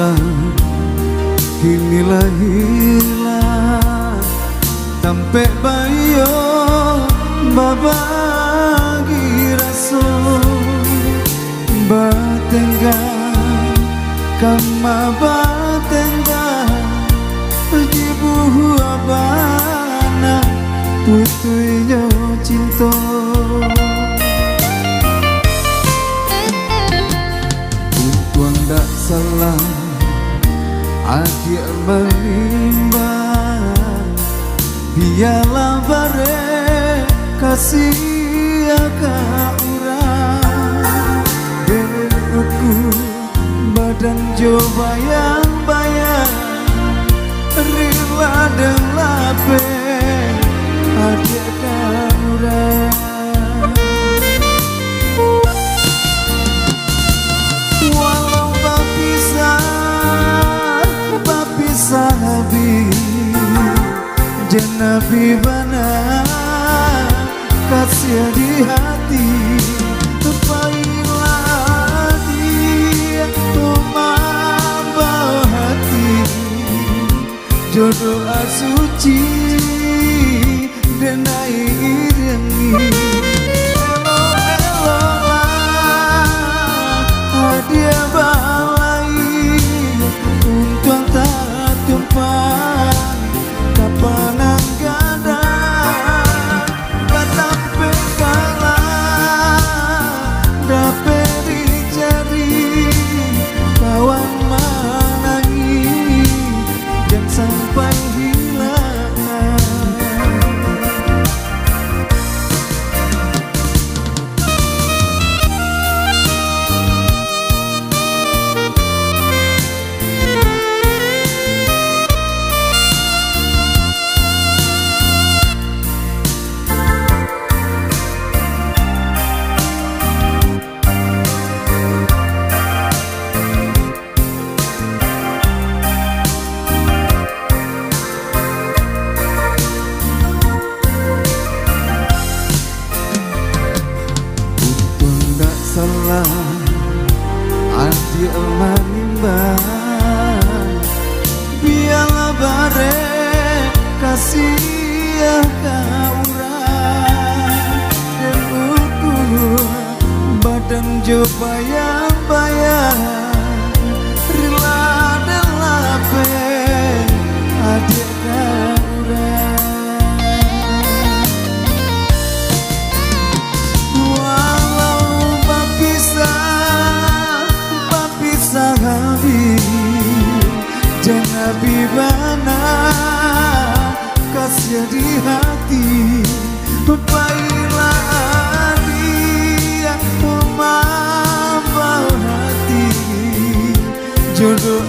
salah, inilah hilang sampai bayo babagi raso batenggan kama batenggan jibu abana putuinya cinta. Untuang tak salah adik menimbang, biarlah bare kasih agak urang. Denukku badan jo bayang-bayang, rela dan lape adik kan urang. Jenabi bana kasih di hati, pailah dia membawa hati, jodoh suci dan iringi. Elo lah hadiah balai untuk tak tumpah kapan anggada kata pekalah dapat dicari kawan menangi jangan sampai hilang. Salah adik menimbang, biarlah bare kasih agak urang. Dan ukur badan jo bayang-bayang, rela dan lape adik kan urang. Jenabi bana kasih di hati, pailah dia membawa hati, jodoh